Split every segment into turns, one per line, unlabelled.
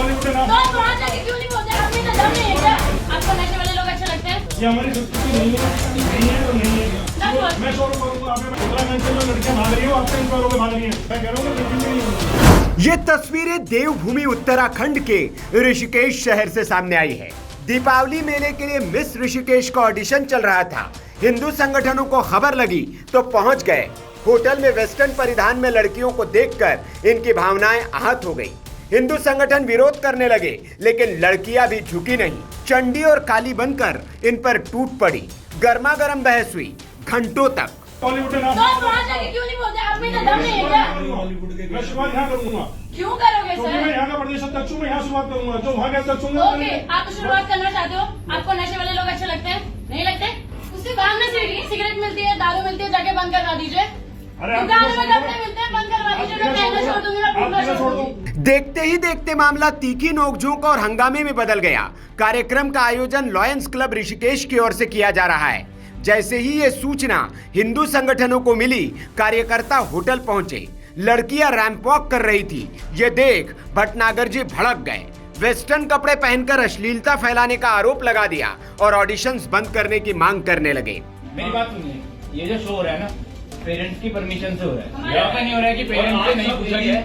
बॉलीवुड है ना।
तो आप वहाँ जाके क्यों नहीं बोलते? आप में तो दम नहीं है क्या? आपको नशे वाले लोग अच्छे लगते हैं?
ये हमारी संस्कृति नहीं है तो नहीं है। मैं शोर करूँगा, उत्तराखंड से जो लड़कियां भाग रही हो, आपसे इन पर भाग रही हैं। मैं कह रहा हूँ
ये तस्वीरें देवभूमि उत्तराखंड के ऋषिकेश शहर से सामने आई है। दीपावली मेले के लिए मिस ऋषिकेश का ऑडिशन चल रहा था। हिंदू संगठनों को खबर लगी तो पहुंच गए। होटल में वेस्टर्न परिधान में लड़कियों को देखकर इनकी भावनाएं आहत हो गई। हिंदू संगठन विरोध करने लगे, लेकिन लड़कियां भी झुकी नहीं। चंडी और काली बनकर इन पर टूट पड़ी। गर्मा गर्म बहस हुई घंटों तक।
बॉलीवुड है ना।
तो आप वहाँ जाके क्यों नहीं बोलते? आप में तो दम नहीं है क्या?
मैं शुरुआत यहाँ करूँगा।
क्यों करोगे
क्योंकि
सर?
मैं यहाँ का प्रदेश अध्यक्ष हूँ, मैं यहाँ शुरुआत करूँगा। जो वहाँ गया
ओके, आप तो शुरुआत करना चाहते हो। आपको नशे वाले लोग अच्छे लगते हैं? नहीं लगते? उससे काम में सिगरेट मिलती है, दारू मिलती है, जाके बंद करवा दीजिए। दुकान में कपड़े मिलते हैं, बंद करवा दीजिए। मैं कहना छोड़ दूंगी, मैं पूछना छोड़ दूंगी।
देखते ही देखते मामला तीखी नोकझोंक और हंगामे में बदल गया। कार्यक्रम का आयोजन लॉयंस क्लब ऋषिकेश की ओर से किया जा रहा है। जैसे ही ये सूचना हिंदू संगठनों को मिली, कार्यकर्ता होटल पहुंचे। लड़कियां रैंप वॉक कर रही थी। ये देख भटनागर जी भड़क गए। वेस्टर्न कपड़े पहनकर अश्लीलता फैलाने का आरोप लगा दिया और ऑडिशंस बंद करने की मांग करने लगे।
मेरी बात सुनिए, ये जो शो हो रहा है ना, पेरेंट्स की परमिशन से हो रहा है। यहाँ पे नहीं हो रहा है कि पेरेंट्स से नहीं पूछा गया है।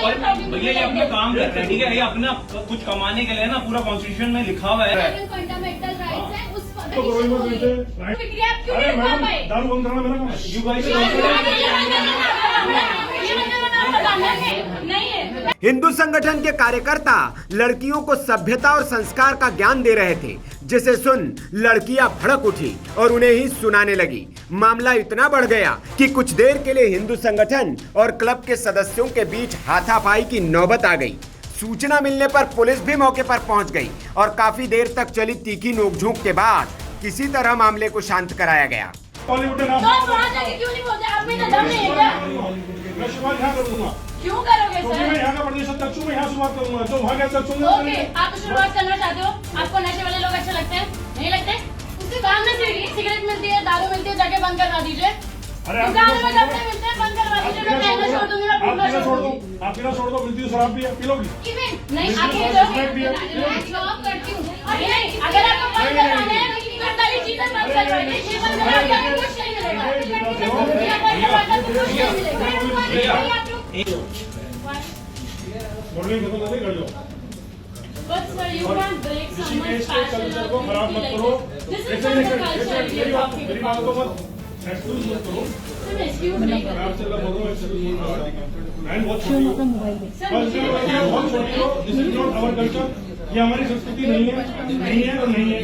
और भैया ये अपना काम कर रहे हैं, ठीक है? ये अपना कुछ कमाने के लिए ना, पूरा कॉन्स्टिट्यूशन में लिखा हुआ है।
अरे मैडम, दारू बंद करना मेरा काम है। यू गाइस
हिंदू संगठन के कार्यकर्ता लड़कियों को सभ्यता और संस्कार का ज्ञान दे रहे थे, जिसे सुन लड़कियां भड़क उठी और उन्हें ही सुनाने लगी। मामला इतना बढ़ गया कि कुछ देर के लिए हिंदू संगठन और क्लब के सदस्यों के बीच हाथापाई की नौबत आ गई। सूचना मिलने पर पुलिस भी मौके पर पहुंच गई और काफी देर तक चली तीखी नोकझोंक के बाद किसी तरह मामले को शांत कराया गया।
बॉलीवुड है ना।
तो आप वहाँ जाके क्यों नहीं बोलते? आप में तो दम नहीं है क्या?
मैं शुरुआत यहाँ करूँगा।
क्यों करोगे
क्योंकि
सर?
मैं यहाँ का प्रदेश अध्यक्ष हूँ, मैं यहाँ शुरुआत करूँगा। जो वहाँ गया अध्यक्ष हूँ।
ओके, आप तो शुरुआत करना चाहते हो। आपको नशे वाले लोग अच्छे लगते हैं? नहीं लगते? उससे काम में सिगरेट मिलती है, दारू मिलती है, जाके बंद करवा दीजिए। दुकान में कपड़े मिलते हैं, बंद करवा दीजिए। मैं कहना छोड़ दूंगी, मैं पूछना छोड़ दूंगी।
आप पीना छोड़ दो, मिलती है शराब भी पी लोगी।
नहीं, आप ये मैं जॉब करती हूँ। नहीं, अगर आपको बंद करवाना है, 48 चीजें बंद करवाइए। ये बंद करवाइए, आपको कुछ नहीं मिलेगा। ये बंद करवाइए, आपको कुछ नहीं मिलेगा।
मॉडलिंग खत्म नहीं कर दो।
But sir, you can't break someone's passion
को खराब मत करो।
This is not the culture we are talking
मेरी बात
about.
को मत एक्सक्यूज मत करो।
Sir, excuse me.
मैं आपसे लग बोल रहा हूँ, एक्सक्यूज मत करो। मैं बहुत छोटी हूँ।
Sir,
बहुत छोटी हो। This is not our culture. ये हमारी संस्कृति नहीं है तो नहीं है।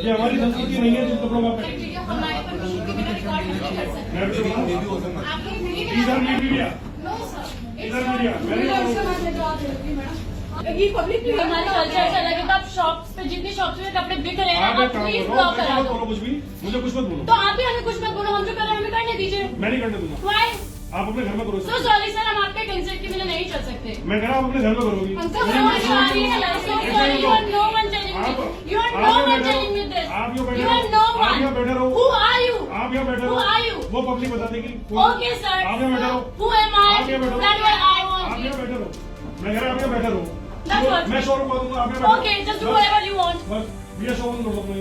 ये हमारी संस्कृति नहीं है। जिन कपड़ों का
वीडियो हमारे पर किसी के बिना रिकॉर्ड नहीं कर सकते।
मैं भी बोलूँ।
आपकी वीडियो
इधर मीडिया,
नो सर,
इधर मीडिया।
ये पब्लिक हमारे कल्चर से अलग है। तो आप शॉप्स पे, जितनी शॉप्स में कपड़े बिक रहे हैं, आप प्लीज ब्लॉक करा दो।
कुछ भी मुझे कुछ मत बोलो।
तो आप भी हमें कुछ मत बोलो। हम जो कर रहे हैं हमें करने दीजिए।
मैं नहीं करने दूंगा।
Why?
आप अपने घर में करो।
So sorry sir, हम आपके कंसेंट के बिना नहीं चल सकते।
मैं कह रहा हूँ अपने घर में करोगी।
So sorry, so sorry, you are no one telling me. You are no one telling me this.
आप यहाँ बैठे
You
रहो।
are no
आप यहाँ बैठे
one.
रहो।
Who are you?
आप यहाँ बैठे रहो।
Who are you?
वो पब्लिक बता देगी।
Okay sir.
आप यहाँ बैठे रहो।
Who am I?
आप यहाँ बैठे रहो।
That's what I
आप
want.
यहाँ बैठे रहो। मैं कह रहा हूँ आप यहाँ बैठे रहो।
That's what.
मैं शोरूम करूँगा, आप यहाँ बैठो।
Okay, just do whatever you want.
बस ये शोरूम कर दो अपने।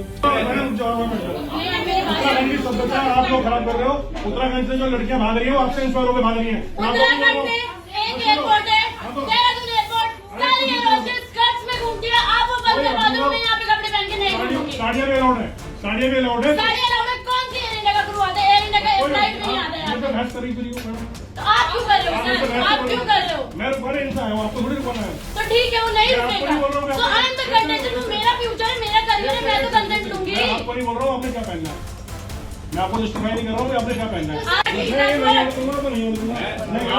मैडम जवाब में बैठो।
नहीं, मेरी बात
उत्तराखंड की सभ्यता आप लोग खराब कर रहे हो। उत्तराखंड से जो लड़कियां भाग रही हो, आपसे इंस्पायर होकर भाग रही हैं।
उत्तराखंड में एक एयरपोर्ट है, देहरादून एयरपोर्ट, सारी एयरपोर्ट स्कर्ट्स में घूमती है। आप वो बंद करवा दो, मैं यहाँ पे कपड़े पहन के नहीं घूमूंगी।
साड़ियाँ भी अलाउड है। साड़ियाँ भी अलाउड है।
साड़ी अलाउड है? कौन सी एयर इंडिया का क्रू आता है? एयर इंडिया का फ्लाइट नहीं आता है यहाँ पे।
बहस करी फिर मैडम।
तो आप क्यों कर रहे हो सर? आप क्यों कर रहे हो?
मैं रुकवाने इंसान हूँ, आपको थोड़ी रुकवाना है।
तो ठीक है, वो नहीं
मैं आपको नहीं बोल रहा हूँ,
रुकेगा। तो आई एम द कंटेंट, वो मेरा फ्यूचर है, मेरा करियर है, मैं तो कंसेंट लूंगी।
मैं आपको नहीं बोल रहा हूँ आपने क्या पहनना है। मैं आपको जस्टिफाई नहीं कर रहा हूँ आपने क्या पहनना है।
आप
नहीं
इतना
नहीं बोलूंगा तो नहीं बोलूंगा।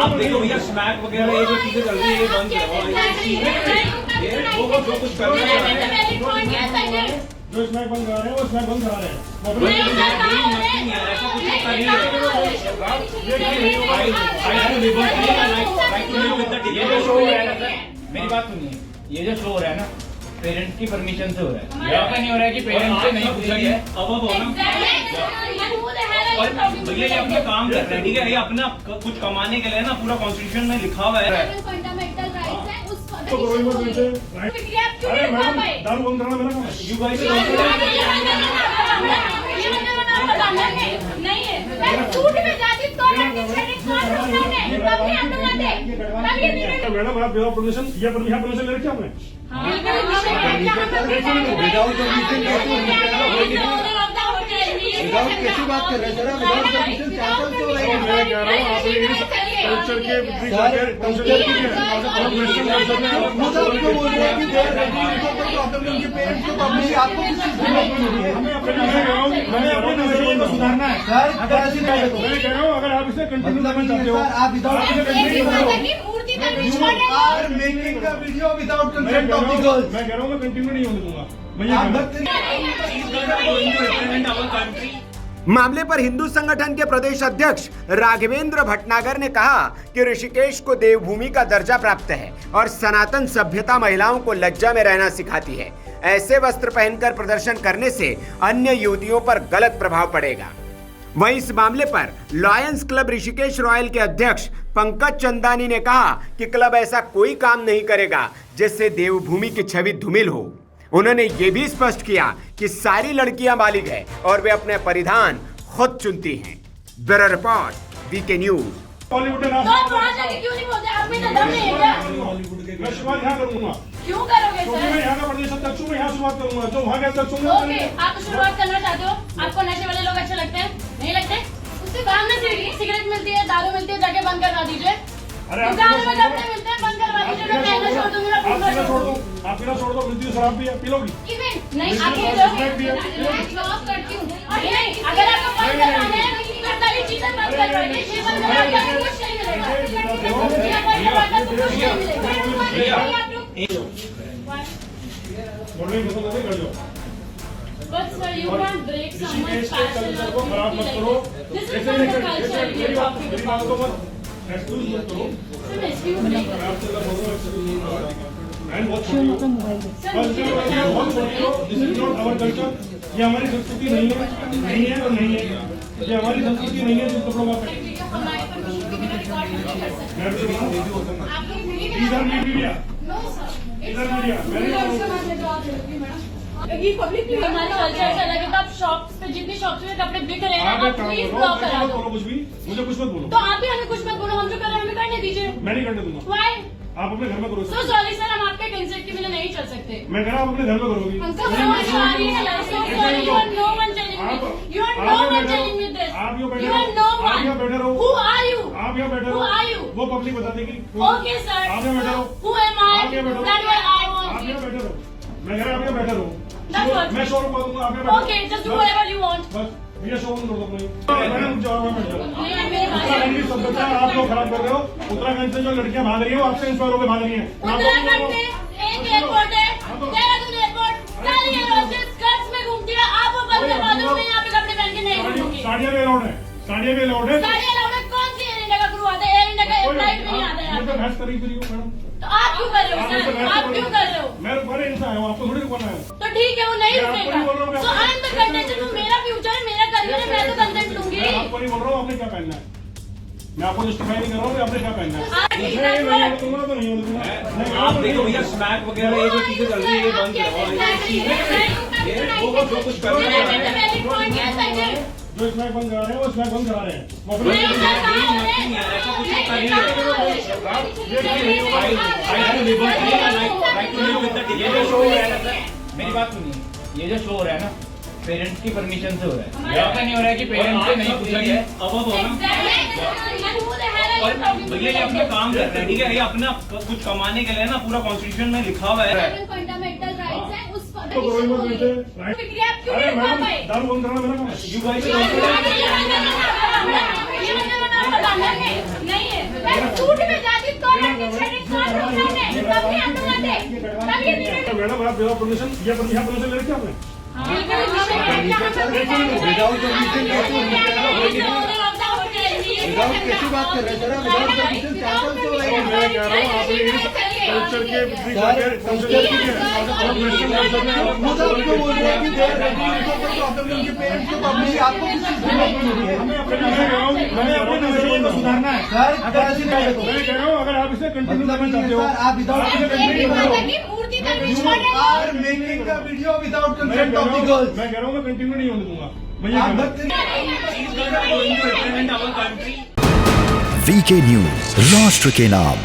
आप देखो भैया, स्मैक वगैरह ये जो चीजें चल रही है, ये बंद करो। वो जो कुछ कर रहे हैं,
जो स्मैक बंद करा रहे हैं वो स्मैक बंद करा रहे हैं।
मेरी बात सुनिए, ये जो शो हो रहा है ना, पेरेंट्स की परमिशन से हो रहा है। यहाँ पे नहीं हो रहा है कि पेरेंट्स से नहीं पूछा गया है। और भैया ये अपना काम कर रहे हैं, ठीक है? ये अपना कुछ कमाने के लिए ना, पूरा कॉन्स्टिट्यूशन में लिखा हुआ है।
तो करो ही मत वैसे, राइट? अरे मैडम, दारू बंद करना मेरा काम है।
You guys
नहीं है, मैं सूट में जाती तो
मैडम, आप बिना परमिशन या यहाँ परमिशन ले रखी आपने?
कैसी बात कर रहे हैं सर? विदाउट परमिशन चैनल तो
मैं कह रहा हूँ आप कल्चर के विपरीत जाकर कल्चर के
बोल रहे हैं कि प्रॉब्लम उनके पेरेंट्स को पब्लिक आपको किस चीज की
हमें अपने नजरिए को सुधारना है
सर?
मैं कह रहा हूँ अगर आप इसे कंटिन्यू करना चाहते हो,
आप without are making the video without consent of the girls.
मैं कह रहा हूँ मैं कंटिन्यू नहीं होने दूंगा।
मामले पर हिंदू संगठन के प्रदेश अध्यक्ष राघवेंद्र भटनागर ने कहा कि ऋषिकेश को देवभूमि का दर्जा प्राप्त है और सनातन सभ्यता महिलाओं को लज्जा में रहना सिखाती है। ऐसे वस्त्र पहनकर प्रदर्शन करने से अन्य युवतियों पर गलत प्रभाव पड़ेगा। वहीं इस मामले पर लॉयंस क्लब ऋषिकेश रॉयल के अध्यक्ष पंकज चंदानी ने कहा कि क्लब ऐसा कोई काम नहीं करेगा जिससे देवभूमि की छवि धूमिल हो। उन्होंने ये भी स्पष्ट किया कि सारी लड़कियां बालिग हैं और वे अपने परिधान खुद चुनती हैं। Bureau report, VK news.
Bollywood
तो आप वहाँ जाके क्यों नहीं बोलते? आप में तो दम नहीं है क्या?
मैं शुरुआत यहाँ करूंगा
क्यों करोगे
क्योंकि
सर?
मैं यहाँ का प्रदेश अध्यक्ष हूँ। मैं यहाँ शुरुआत करूंगा, जो वहाँ गया था
ओके, आप शुरुआत करना चाहते हो? आपको नशे वाले लोग अच्छे लगते हैं? नहीं लगते? उससे काम नहीं सीढ़ी, सिगरेट मिलती है, दारू मिलती है, जाके बंद करवा दीजिए। दुकान में कपड़े मिलते हैं, बंद करवा दीजिए। मैं कहना छोड़ दूंगी, मैं पूरा छोड़ दूँ।
आप पीना छोड़ दो, मिलती है शराब भी है, पी लोगी?
नहीं, आप ये जो मैं जॉब करती हूँ। नहीं, अगर आपको बंद करवाना है तो सारी चीजें बंद करवाइए। ये बंद करवा के आपको कुछ नहीं मिलेगा। ये बंद करवा के आपको कुछ नहीं मिलेगा। आप लोग
बोलने की पसंद नहीं कर जाओ।
But sir, you can't break someone's passion
culture को खराब मत करो।
This is not the culture you're talking
मेरी
about.
बात को मत एक्सक्यूज मत करो।
Sir, excuse me.
मैं आपसे अगर बोलूँ एक्सक्यूज मैं बहुत छोटी हूँ। बहुत छोटी हो। This is not our culture. ये हमारी संस्कृति नहीं है और नहीं है। ये हमारी संस्कृति नहीं है जिस कपड़ों का
हमारे परमिशन के बिना रिकॉर्ड नहीं कर सकते। आप लोग
इधर मीडिया
नो सर।
इधर मीडिया
ये पब्लिक हमारे कल्चर से अलग है। तो आप शॉप्स पे जितनी शॉप्स में कपड़े बिक रहे हैं
आप
आप
एक काम
प्लीज
करो,
ब्लॉक करा
मत
दो।
बोलो कुछ भी, मुझे कुछ मत बोलो।
तो आप भी हमें कुछ मत बोलो, हम जो कर रहे हैं हमें करने दीजिए।
मैं नहीं करने दूंगा।
Why?
आप अपने घर में करो।
So sorry sir, हम आपके कंसेंट के बिना नहीं चल सकते।
मैं कह रहा हूँ आप अपने घर में करोगी।
So sorry, so sorry, you are no one telling me. You are no one telling me this.
आप यहाँ बैठे
You are no
रहो। आप यहाँ बैठे
one.
रहो।
Who are you?
आप यहाँ बैठे
Who
रहो।
are you?
वो पब्लिक बता देगी।
Okay sir.
आप यहाँ बैठे रहो।
Who am I?
आप यहाँ बैठे रहो।
That what I
आप
want.
यहाँ बैठे रहो। मैं कह रहा हूँ आप यहाँ बैठे रहो।
That's what.
मैं शोरूम करूँगा, आप यहाँ बैठे रहो।
Okay, just do whatever you want.
बस भैया शोरूम कर दो अपना। मैंने मुझे जवाब में बैठ जाओ।
नहीं, मेरी बात
उत्तराखंड की सभ्यता आप लोग खराब कर रहे हो। उत्तराखंड से जो लड़कियां भाग रही हो, आपसे इंस्पायर होकर भाग रही हैं।
उत्तराखंड में एक एयरपोर्ट है, देहरादून एयरपोर्ट, सारी एयरपोर्ट स्कर्ट्स में घूमती है। आप वो बंद करवा दो, मैं यहाँ पे कपड़े पहन के नहीं घूमूंगी।
साड़ियाँ भी अलाउड है, साड़ियाँ भी अलाउड है।
साड़ी अलाउड है? कौन सी एयर इंडिया का क्रू आता है? एयर इंडिया का एक फ्लाइट नहीं आता है यहाँ पे।
बहस करी फिर मैडम।
तो आप क्यों कर रहे हो सर? आप क्यों कर रहे हो?
मैं बड़े इंसान आया हूँ, आपको थोड़ी रुकना है।
तो ठीक है, वो नहीं
मैं आपको नहीं बोल रहा हूँ,
रुकेगा। So I am the contention, वो मेरा फ्यूचर है, मेरा करियर है, मैं तो कंटेंट लूंगी।
मैं आपको नहीं बोल रहा हूँ आपने क्या पहनना है। मैं आपको जस्टिफाई नहीं कर रहा हूँ कि आपने क्या पहनना है।
आप
नहीं होने दूंगा तो नहीं होने दूंगा।
आप देखो भैया स्मैक वगैरह ये जो चीजें चल रही है ये बंद करो। वो जो कुछ कर रहे हैं
जो स्मैक बंद करा रहे हैं वो स्मैक बंद करा रहे हैं। वो अपने-
ऐसा कुछ होता नहीं है। ये जो शो हो रहा है ना, मेरी बात सुनिए, ये जो शो हो रहा है ना पेरेंट्स की परमिशन से हो रहा है। ऐसा नहीं हो रहा है कि पेरेंट्स से नहीं पूछा गया है।
अब हो
और भैया ये अपना काम कर रहे हैं, ठीक है। ये अपना कुछ कमाने के लिए ना पूरा कॉन्स्टिट्यूशन में लिखा हुआ है।
फंडामेंटल राइट्स हैं, उस पर
तो करो ही मत वैसे, राइट?
आप क्यों
अरे
नहीं कर
मैडम,
पाए?
दारू बंद करना मेरा काम है।
You guys
नहीं है, मैं सूट में जाती तो
मैडम, आप बिना परमिशन या यहाँ परमिशन ले रखी आपने?
विदाउट कैसी बात कर रहे हैं सर? विदाउट परमिशन चैनल तो
मैं कह रहा हूँ आप कल्चर के कल्चर की
खुद आपको बोल रहे हैं कि they are ready, उनको कोई प्रॉब्लम नहीं, उनके पेरेंट्स को प्रॉब्लम नहीं, आपको किस चीज की प्रॉब्लम नहीं है?
मैंने अपने नजरिए को सुधारना है
सर, कैसे नहीं है तो?
मैं कह रहा हूँ अगर आप इसे कंटिन्यू करना चाहते हो
सर, आप विदाउट
मूर्ति का
You are making a video without consent of the girls.
मैं कह रहा हूँ मैं कंटिन्यू नहीं होने दूंगा मैं ये
आप
कह
बस
रहा हूँ।
represent our country.
VK News, राष्ट्र के नाम।